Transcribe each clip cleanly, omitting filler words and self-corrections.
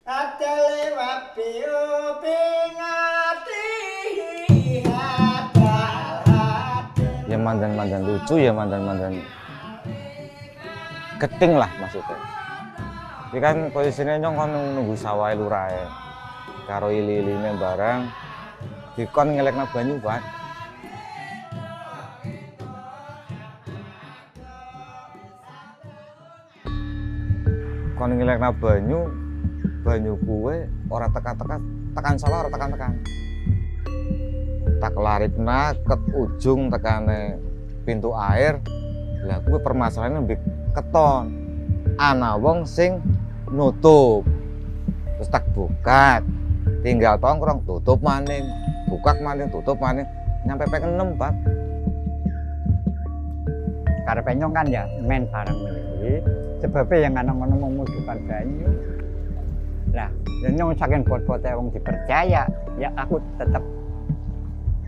Ya mandan-mandan lucu, ya mandan-mandan keting lah maksudnya. Jadi kan posisinya nyong kan nunggu sawah lurae karo ili-iline barang dikon ngelekna banyu Pak. Kon ngelekna banyu kuwe ora tekan sawah ora tekan. Tak larikna ket ujung tekane pintu air. Lah kuwi permasalahannya lebih keton. Ana wong sing nutup. Terus tak buka. Tinggal tongkrong tutup maning, buka maning, tutup maning. Nyampe pek 6, Pak. Karepe nyong kan ya men barang iki. Sebabnya yang ngono-ngono membutuhkan banyu. Lah, nyong saking bot-bote wong dipercaya, ya aku tetap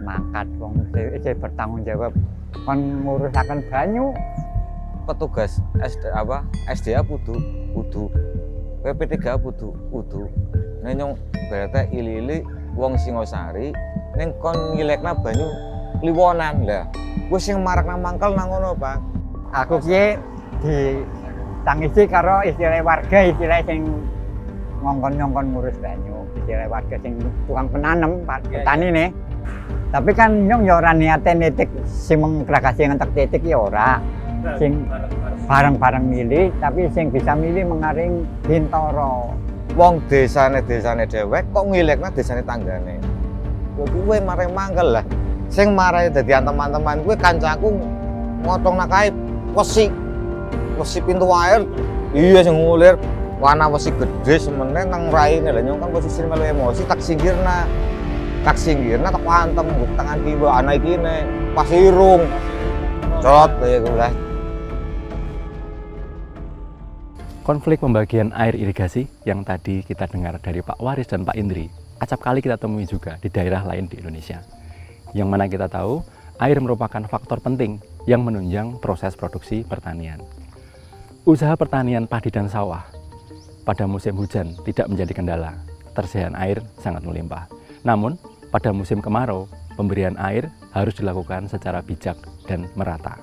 mangkat wong iki bertanggung jawab kon ngurusaken banyu. Petugas SDA kudu PP3 kudu nyong berarti ili-ili wong Singosari ning kon ngilekna banyu liwonan. Lah kuwi sing marakna mangkel nang ngono Pak. Aku ki ditangisi karo istilah warga, istilah sing ngongkon-ngongkon ngurus banyu, istilah warga sing tukang penanem petani nih. Tapi kan nyong ya ora niate nitik sing mengkrakasi ngentek titik ya ora. Sing barang-barang milih, tapi sing bisa milih mengaring Bintoro. Wong desane dhewek kok ngilekna desane tanggane. Kuwi marai mangkel lah. Sing marai dadi teman-teman kuwi kancaku ngotongna kae wesi pintu air. Iya sing ngulir wana wesi gedhe semene nang raine. Lah nyong kan posisi melu emosi tak singgirna tak antem nguk tangan kiwa ana iki ne pas irung. Cot kaya kuwi. Konflik pembagian air irigasi yang tadi kita dengar dari Pak Waris dan Pak Indri, acap kali kita temui juga di daerah lain di Indonesia. Yang mana kita tahu, air merupakan faktor penting yang menunjang proses produksi pertanian. Usaha pertanian padi dan sawah pada musim hujan tidak menjadi kendala, ketersediaan air sangat melimpah. Namun, pada musim kemarau, pemberian air harus dilakukan secara bijak dan merata.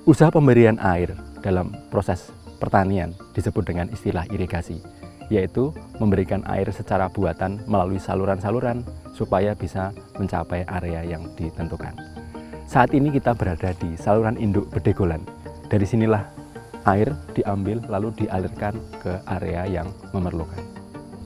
Usaha pemberian air dalam proses pertanian disebut dengan istilah irigasi, yaitu memberikan air secara buatan melalui saluran-saluran supaya bisa mencapai area yang ditentukan. Saat ini kita berada di saluran induk Bedegolan. Dari sinilah air diambil lalu dialirkan ke area yang memerlukan.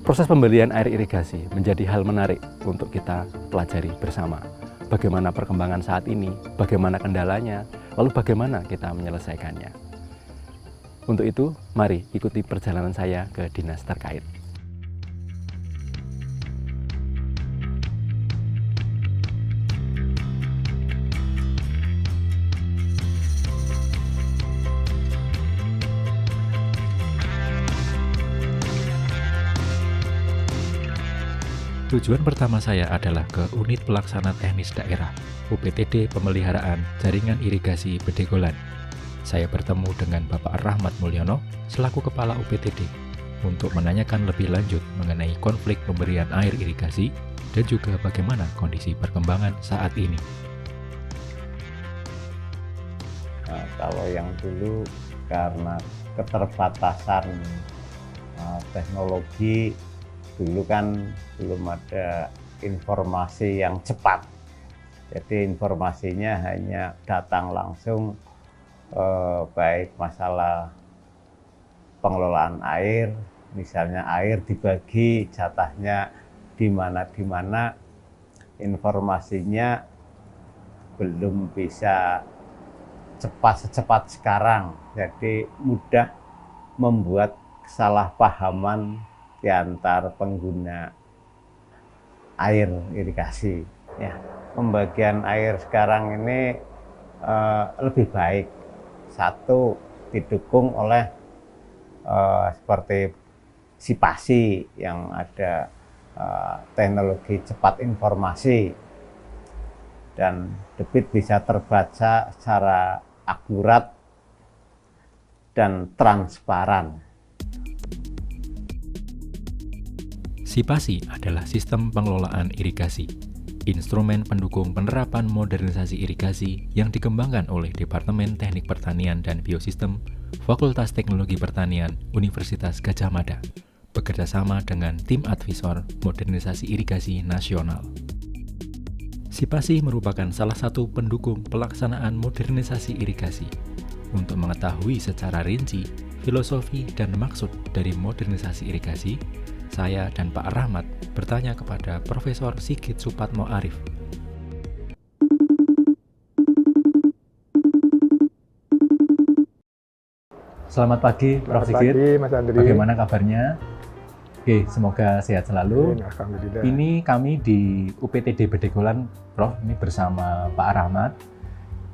Proses pemberian air irigasi menjadi hal menarik untuk kita pelajari bersama. Bagaimana perkembangan saat ini, bagaimana kendalanya, lalu bagaimana kita menyelesaikannya. Untuk itu, mari ikuti perjalanan saya ke dinas terkait. Tujuan pertama saya adalah ke Unit Pelaksana Teknis Daerah, UPTD Pemeliharaan Jaringan Irigasi Bedegolan. Saya bertemu dengan Bapak Rahmat Mulyono selaku Kepala UPTD untuk menanyakan lebih lanjut mengenai konflik pemberian air irigasi dan juga bagaimana kondisi perkembangan saat ini. Nah, kalau yang dulu karena keterbatasan teknologi, dulu kan belum ada informasi yang cepat. Jadi informasinya hanya datang langsung, baik masalah pengelolaan air, misalnya air dibagi jatahnya di mana, informasinya belum bisa secepat sekarang. Jadi mudah membuat kesalahpahaman di antar pengguna air irigasi. Ya, pembagian air sekarang ini lebih baik. Satu, didukung oleh seperti Sipasi yang ada teknologi cepat informasi dan debit bisa terbaca secara akurat dan transparan. SIPASI adalah sistem pengelolaan irigasi, instrumen pendukung penerapan modernisasi irigasi yang dikembangkan oleh Departemen Teknik Pertanian dan Biosistem, Fakultas Teknologi Pertanian, Universitas Gadjah Mada, bekerjasama dengan tim advisor modernisasi irigasi nasional. SIPASI merupakan salah satu pendukung pelaksanaan modernisasi irigasi. Untuk mengetahui secara rinci filosofi dan maksud dari modernisasi irigasi, saya dan Pak Rahmat bertanya kepada Profesor Sigit Supatmo Arif. Selamat pagi, Prof. Sigit. Selamat pagi, Mas Andri. Bagaimana kabarnya? Oke, semoga sehat selalu. Alhamdulillah. Ini kami di UPTD Bedegolan, Prof. Ini bersama Pak Rahmat.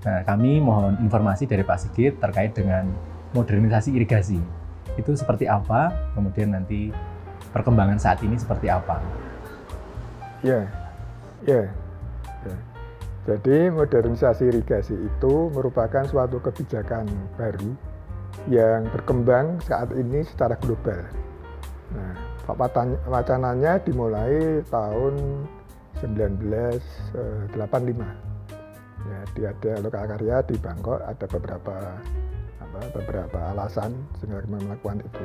Nah, kami mohon informasi dari Pak Sigit terkait dengan modernisasi irigasi. Itu seperti apa? Kemudian nanti perkembangan saat ini seperti apa? Ya. Jadi modernisasi irigasi itu merupakan suatu kebijakan baru yang berkembang saat ini secara global. Nah, wacananya dimulai tahun 1985. Ya, ada lokal karya di Bangkok, ada beberapa alasan sehingga kami melakukan itu.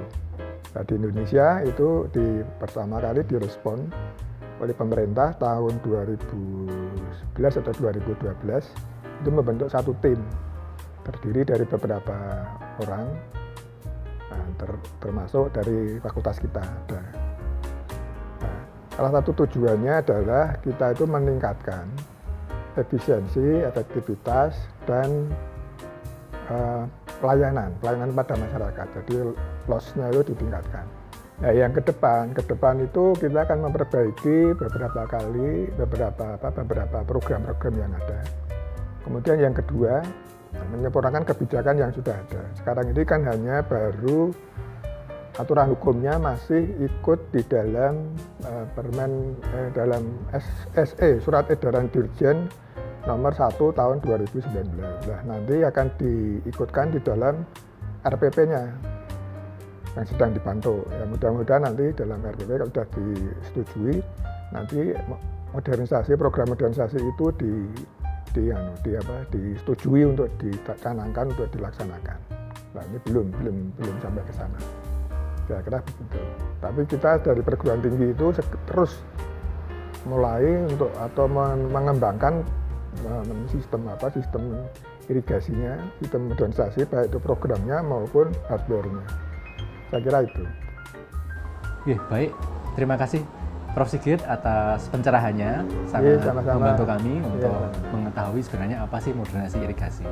Nah, di Indonesia itu pertama kali direspon oleh pemerintah tahun 2011 atau 2012 itu membentuk satu tim terdiri dari beberapa orang, termasuk dari fakultas kita. Nah, salah satu tujuannya adalah kita itu meningkatkan efisiensi, efektivitas, dan pelayanan pada masyarakat. Jadi loss-nya itu ditingkatkan. Nah, yang ke depan itu kita akan memperbaiki beberapa program-program yang ada. Kemudian yang kedua, menyempurnakan kebijakan yang sudah ada. Sekarang ini kan hanya baru aturan hukumnya masih ikut di dalam dalam SE, Surat Edaran Dirjen nomor 1 tahun 2019. Nah, nanti akan diikutkan di dalam RPP-nya yang sedang dipantau. Ya, mudah-mudahan nanti dalam RPP kalau sudah disetujui, nanti program modernisasi itu disetujui untuk dicanangkan, untuk dilaksanakan. Nah, ini belum sampai ke sana. Kira-kira begitu. Tapi kita dari perguruan tinggi itu terus mulai mengembangkan sistem irigasinya, sistem modernisasi, baik itu programnya maupun hardware-nya. Saya kira itu. Ya, baik. Terima kasih Prof. Sigit atas pencerahannya. Sangat membantu kami untuk mengetahui sebenarnya apa sih modernisasi irigasi.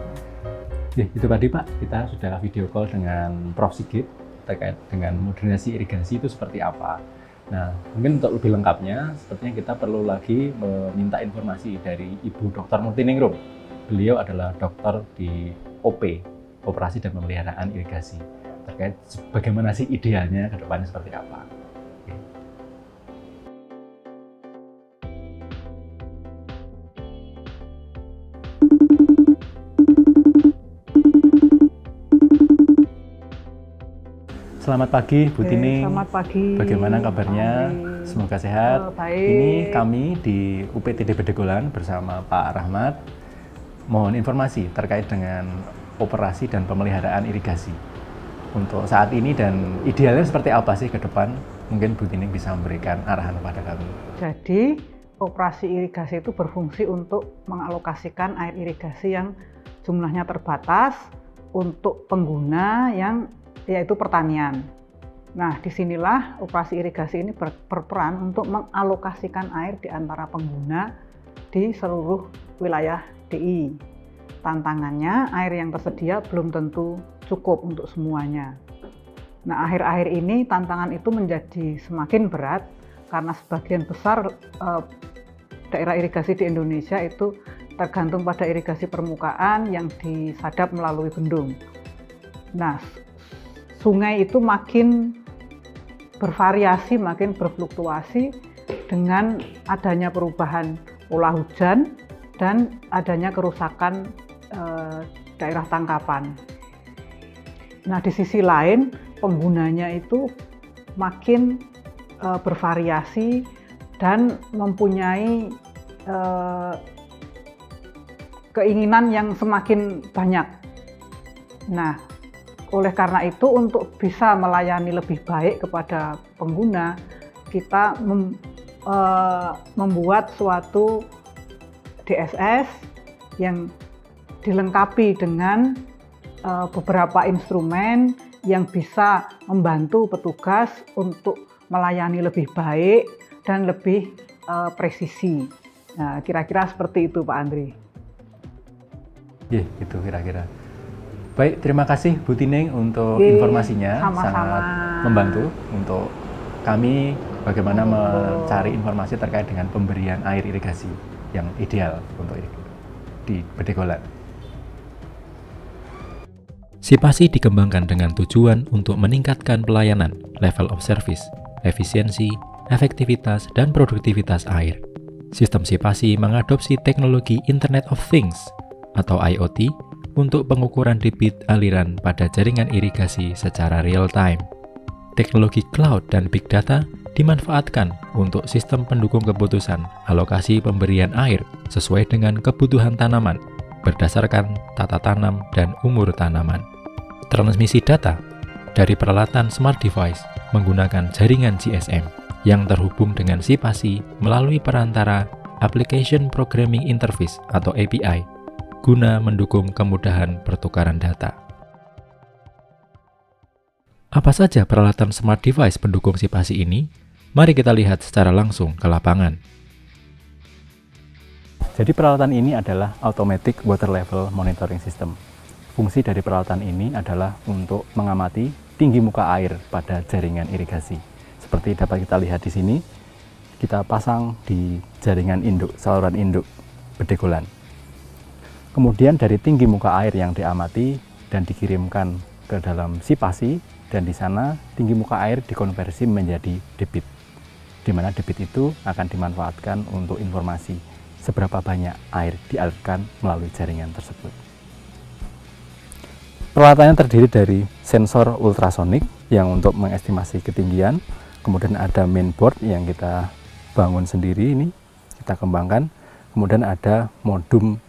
Ya, itu tadi Pak, kita sudah video call dengan Prof. Sigit terkait dengan modernisasi irigasi itu seperti apa. Nah, mungkin untuk lebih lengkapnya, sepertinya kita perlu lagi meminta informasi dari Ibu Dr. Murtiningrum. Beliau adalah dokter di OP, Operasi dan Pemeliharaan Irigasi. Terkait bagaimana sih idealnya ke depannya seperti apa. Selamat pagi, Bu Tining. Selamat pagi. Bagaimana kabarnya? Semoga sehat. Baik. Ini kami di UPTD Bedegolan bersama Pak Rahmat. Mohon informasi terkait dengan operasi dan pemeliharaan irigasi. Untuk saat ini dan idealnya seperti apa sih ke depan? Mungkin Bu Tining bisa memberikan arahan kepada kami. Jadi, operasi irigasi itu berfungsi untuk mengalokasikan air irigasi yang jumlahnya terbatas untuk pengguna yaitu pertanian. Nah, disinilah operasi irigasi ini berperan untuk mengalokasikan air di antara pengguna di seluruh wilayah DI. Tantangannya, air yang tersedia belum tentu cukup untuk semuanya. Nah, akhir-akhir ini tantangan itu menjadi semakin berat karena sebagian besar daerah irigasi di Indonesia itu tergantung pada irigasi permukaan yang disadap melalui bendung. Nah, sungai itu makin bervariasi, makin berfluktuasi dengan adanya perubahan pola hujan dan adanya kerusakan daerah tangkapan. Nah, di sisi lain penggunanya itu makin bervariasi dan mempunyai keinginan yang semakin banyak. Nah, oleh karena itu untuk bisa melayani lebih baik kepada pengguna, kita membuat suatu DSS yang dilengkapi dengan beberapa instrumen yang bisa membantu petugas untuk melayani lebih baik dan lebih presisi. Nah, kira-kira seperti itu Pak Andri. Itu kira-kira. Baik, terima kasih Bu Tining untuk informasinya. Sama-sama. Sangat membantu untuk kami bagaimana mencari informasi terkait dengan pemberian air irigasi yang ideal untuk di Bedegolan. Sipasi dikembangkan dengan tujuan untuk meningkatkan pelayanan, level of service, efisiensi, efektivitas, dan produktivitas air. Sistem Sipasi mengadopsi teknologi Internet of Things atau IoT untuk pengukuran debit aliran pada jaringan irigasi secara real-time. Teknologi cloud dan big data dimanfaatkan untuk sistem pendukung keputusan alokasi pemberian air sesuai dengan kebutuhan tanaman berdasarkan tata tanam dan umur tanaman. Transmisi data dari peralatan smart device menggunakan jaringan GSM yang terhubung dengan Sipasi melalui perantara Application Programming Interface atau API guna mendukung kemudahan pertukaran data. Apa saja peralatan smart device pendukung Sipasi ini? Mari kita lihat secara langsung ke lapangan. Jadi peralatan ini adalah Automatic Water Level Monitoring System. Fungsi dari peralatan ini adalah untuk mengamati tinggi muka air pada jaringan irigasi. Seperti dapat kita lihat di sini, kita pasang di jaringan induk, saluran induk Bedegolan. Kemudian dari tinggi muka air yang diamati dan dikirimkan ke dalam Sipasi, dan di sana tinggi muka air dikonversi menjadi debit, di mana debit itu akan dimanfaatkan untuk informasi seberapa banyak air dialirkan melalui jaringan tersebut. Peralatannya terdiri dari sensor ultrasonik yang untuk mengestimasi ketinggian, kemudian ada mainboard yang kita bangun sendiri ini, kita kembangkan, kemudian ada modem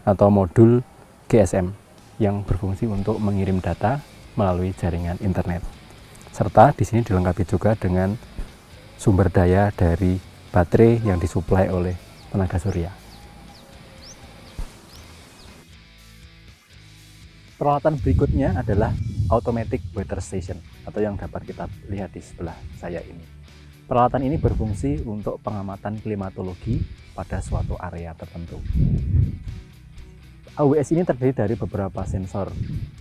atau modul GSM yang berfungsi untuk mengirim data melalui jaringan internet. Serta di sini dilengkapi juga dengan sumber daya dari baterai yang disuplai oleh tenaga surya. Peralatan berikutnya adalah Automatic Weather Station atau yang dapat kita lihat di sebelah saya ini. Peralatan ini berfungsi untuk pengamatan klimatologi pada suatu area tertentu. AWS ini terdiri dari beberapa sensor,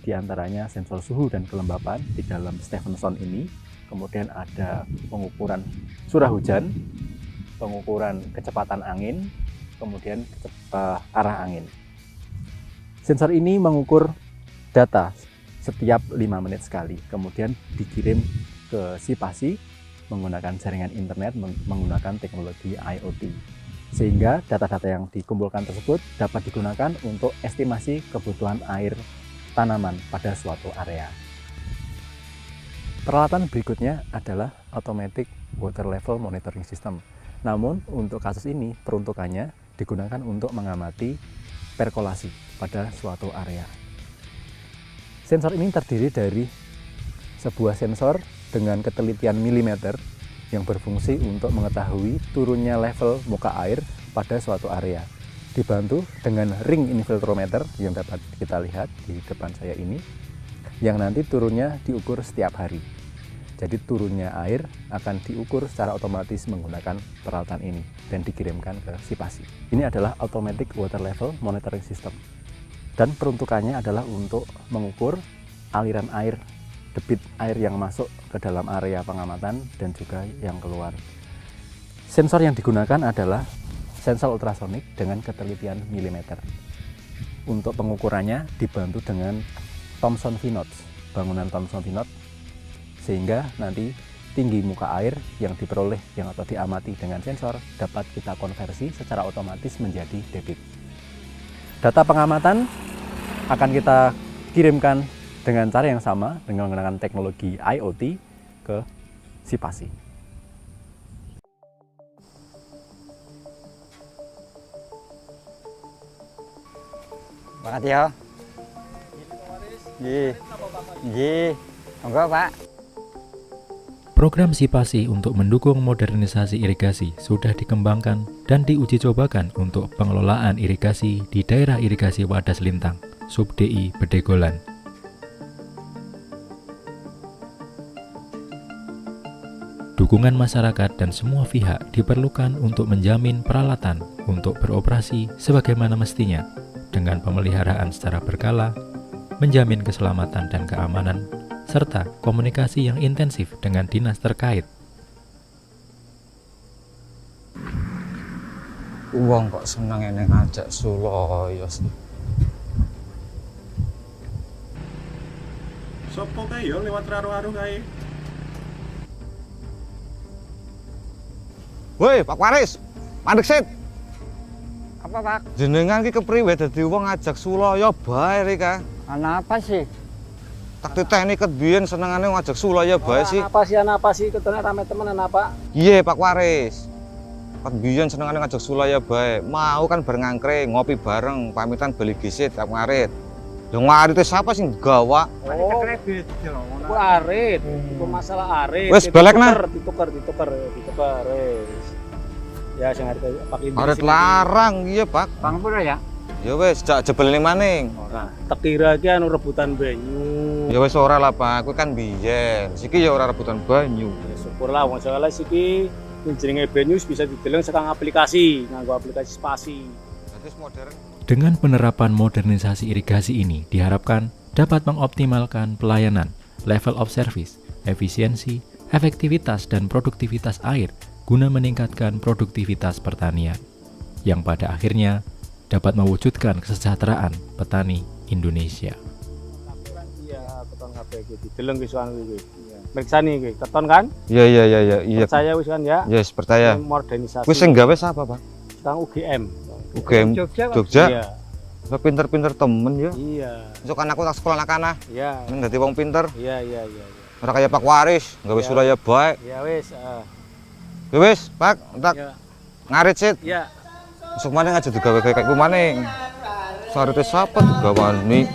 diantaranya sensor suhu dan kelembapan di dalam Stephenson ini, kemudian ada pengukuran curah hujan, pengukuran kecepatan angin, kemudian arah angin. Sensor ini mengukur data setiap 5 menit sekali, kemudian dikirim ke Sipasi menggunakan jaringan internet, menggunakan teknologi IoT. Sehingga data-data yang dikumpulkan tersebut dapat digunakan untuk estimasi kebutuhan air tanaman pada suatu area. Peralatan berikutnya adalah Automatic Water Level Monitoring System. Namun untuk kasus ini peruntukannya digunakan untuk mengamati perkolasi pada suatu area. Sensor ini terdiri dari sebuah sensor dengan ketelitian milimeter yang berfungsi untuk mengetahui turunnya level muka air pada suatu area. Dibantu dengan ring infiltrometer yang dapat kita lihat di depan saya ini, yang nanti turunnya diukur setiap hari. Jadi turunnya air akan diukur secara otomatis menggunakan peralatan ini dan dikirimkan ke Sipasi. Ini adalah Automatic Water Level Monitoring System. Dan peruntukannya adalah untuk mengukur aliran air, debit air yang masuk ke dalam area pengamatan dan juga yang keluar. Sensor yang digunakan adalah sensor ultrasonik dengan ketelitian milimeter. Untuk pengukurannya dibantu dengan Thomson VNOTS, bangunan Thomson VNOTS, sehingga nanti tinggi muka air yang diperoleh atau diamati dengan sensor dapat kita konversi secara otomatis menjadi debit. Data pengamatan akan kita kirimkan dengan cara yang sama dengan menggunakan teknologi IoT ke Sipasi. Makasih ya. Nggih. Nggih. Monggo, Pak. Program Sipasi untuk mendukung modernisasi irigasi sudah dikembangkan dan diuji cobakan untuk pengelolaan irigasi di daerah irigasi Wadas Lintang, Sub-DI Bedegolan. Dukungan masyarakat dan semua pihak diperlukan untuk menjamin peralatan untuk beroperasi sebagaimana mestinya, dengan pemeliharaan secara berkala, menjamin keselamatan dan keamanan, serta komunikasi yang intensif dengan dinas terkait. Wong kok seneng ini ngajak Suloyo sih. Sopo kae yo lewat raro-raro kae. Woi, Pak Waris, mandek sit. Apa, Pak? Jenengan ki kepriwe dadi wong ngajak Suloyo bae rika. Ana apa sih? Tak titeni ket biyen senengane ngajak Suloyo bae sih. Apa sih ketone rame temenan apa? Iya, Pak Waris. Ket biyen senengane ngajak Suloyo bae. Mau kan bareng ngopi bareng, pamitan beli gisit Pak Ngarit. Lho ngarit itu siapa sih gawa? Oh, ku arit, ku masalah arit. Wes balik nah. Ditukar wes. Ya sing arit Pak Indri. Arit larang iya, Pak. Bang pura ya? Ya wes, jak jebelne maning. Ora, tak kira iki anu rebutan banyu. Ya wes ora lah, Pak. Kuwi kan biyen. Siki ya ora rebutan banyu. Ya syukurlah wong segala siki jenenge banyu bisa dideleng sekarang aplikasi, nganggo aplikasi Spasi. Jadi modern. Dengan penerapan modernisasi irigasi ini diharapkan dapat mengoptimalkan pelayanan, level of service, efisiensi, efektivitas dan produktivitas air guna meningkatkan produktivitas pertanian, yang pada akhirnya dapat mewujudkan kesejahteraan petani Indonesia. Iya, keton kabeh iki dideleng wis anu iki. Meriksani iki, keton kan? Iya. Percaya wis kan ya? Yes, percaya. Modernisasi. Wis sing gawe sapa, Pak? Sekarang UGM. UGM Jogja. Iya. Lo pinter-pinter temen ya. Iya. Besok anakku tak sekolah anak-anak. Iya. Neng dadi wong pinter. Iya. Ora kaya Pak Waris, gawe Iya. Suraya bae. Ya wis, Ya wis, Pak, tak Iya. ngarit sit. Iya. Besok maning aja digawe kayak ku maning. Sarite sapa digawani?